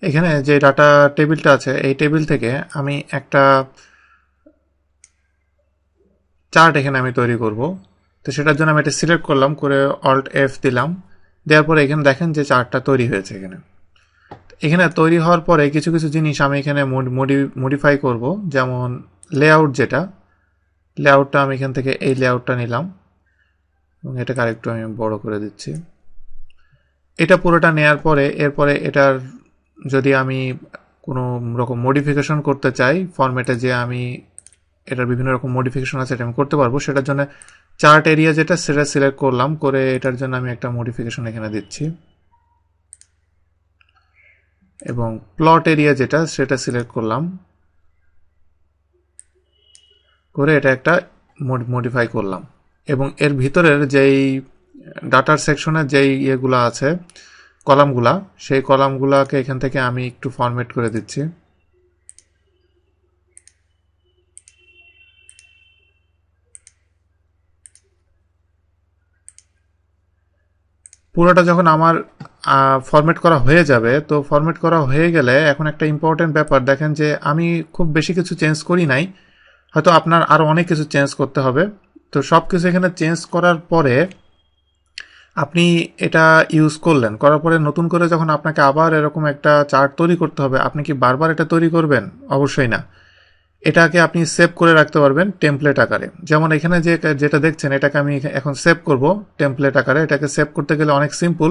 এখানে যে ডাটা টেবিলটা আছে এই টেবিল থেকে আমি একটা চার্ট এখানে আমি তৈরি করব। তো সেটার জন্য আমি এটা সিলেক্ট করলাম, করে অল্ট এফ দিলাম। দেওয়ার পরে এখানে দেখেন যে চার্টটা তৈরি হয়েছে। এখানে তৈরি হওয়ার পরে কিছু কিছু জিনিস আমি এখানে মডিফাই করব। যেমন লেআউট, যেটা লেআউটটা আমি এখান থেকে এই লেআউটটা নিলাম এবং এটাকে আরেকটু আমি বড় করে দিচ্ছি। এটা পুরোটা নেয়ার পরে এরপরে এটার যদি আমি কোনো রকম মডিফিকেশন করতে চাই ফরম্যাটে, যে আমি এটার বিভিন্ন রকম মডিফিকেশন আছে এটা আমি করতে পারবো। সেটার জন্য চার্ট এরিয়া যেটা সেটা সিলেক্ট করলাম, করে এটার জন্য আমি একটা মডিফিকেশন এখানে দিচ্ছি এবং প্লট এরিয়া যেটা সেটা সিলেক্ট করলাম, করে এটা একটা মডিফাই করলাম। এবং এর ভিতরের যেই ডাটার সেকশনের যেই ইয়েগুলো আছে, কলামগুলা, সেই কলামগুলাকে এখান থেকে আমি একটু ফরম্যাট করে দিচ্ছি। পুরোটা যখন আমার ফরম্যাট করা হয়ে যাবে, তো ফরম্যাট করা হয়ে গেলে এখন একটা ইম্পর্টেন্ট ব্যাপার দেখেন যে আমি খুব বেশি কিছু চেঞ্জ করি নাই, হয়তো আপনার আরও অনেক কিছু চেঞ্জ করতে হবে। তো সব কিছু এখানে চেঞ্জ করার পরে আপনি এটা ইউজ করলেন, করার পরে নতুন করে যখন আপনাকে আবার এরকম একটা চার্ট তৈরি করতে হবে, আপনি কি বারবার এটা তৈরি করবেন? অবশ্যই না। এটাকে আপনি সেভ করে রাখতে পারবেন টেমপ্লেট আকারে। যেমন এখানে যেটা দেখছেন এটাকে আমি এখন সেভ করব টেমপ্লেট আকারে। এটাকে সেভ করতে গেলে অনেক সিম্পল,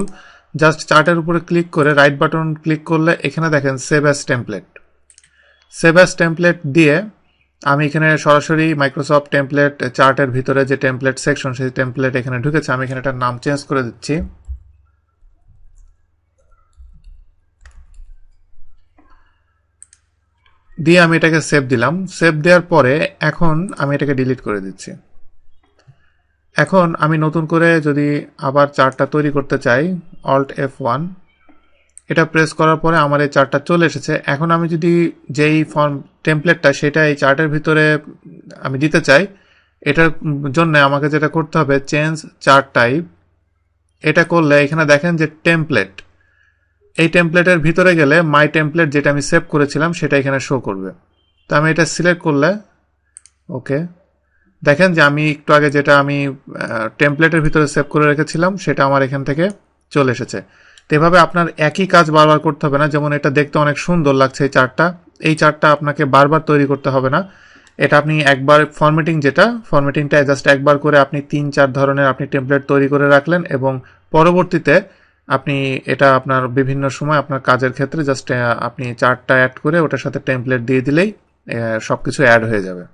জাস্ট চার্টের উপরে ক্লিক করে রাইট বাটন ক্লিক করলে এখানে দেখেন save as template. Save as template দিয়ে আমি এখানে সরাসরি মাইক্রোসফট টেমপ্লেট চার্টের ভিতরে যে টেমপ্লেট সেকশন, সেই টেমপ্লেট এখানে ঢুকেছে। আমি এখানে এটার নাম চেঞ্জ করে দিচ্ছি, দিয়ে আমি এটাকে সেভ দিলাম। সেভ দেওয়ার পরে এখন আমি এটাকে ডিলিট করে দিচ্ছি। এখন আমি নতুন করে যদি আবার চার্টটা তৈরি করতে চাই, অল্ট F1, এটা প্রেস করার পরে আমার এই চার্টটা চলে এসেছে। এখন আমি যদি যেই ফর্ম টেমপ্লেটটা সেটা এই চার্টের ভিতরে আমি দিতে চাই, এটার জন্য আমাকে যেটা করতে হবে চেঞ্জ চার্ট টাইপ। এটা করলে এখানে দেখেন যে টেমপ্লেট, এই টেমপ্লেটের ভিতরে গেলে মাই টেমপ্লেট যেটা আমি সেভ করেছিলাম সেটা এখানে শো করবে। তো আমি এটা সিলেক্ট করলে ওকে, দেখেন যে আমি একটু আগে যেটা আমি টেমপ্লেটের ভিতরে সেভ করে রেখেছিলাম সেটা আমার এখান থেকে চলে এসেছে। তো এভাবে আপনার একই কাজ বারবার করতে হবে না। যেমন এটা দেখতে অনেক সুন্দর লাগছে এই চার্টটা আপনাকে বারবার তৈরি করতে হবে না। এটা আপনি একবার ফরম্যাটিংটা জাস্ট একবার করে আপনি 3-4 ধরনের আপনি টেমপ্লেট তৈরি করে রাখলেন এবং পরবর্তীতে আপনি এটা আপনার বিভিন্ন সময় আপনার কাজের ক্ষেত্রে জাস্ট আপনি চার্টটা অ্যাড করে ওটার সাথে টেমপ্লেট দিয়ে দিলেই সবকিছু অ্যাড হয়ে যাবে।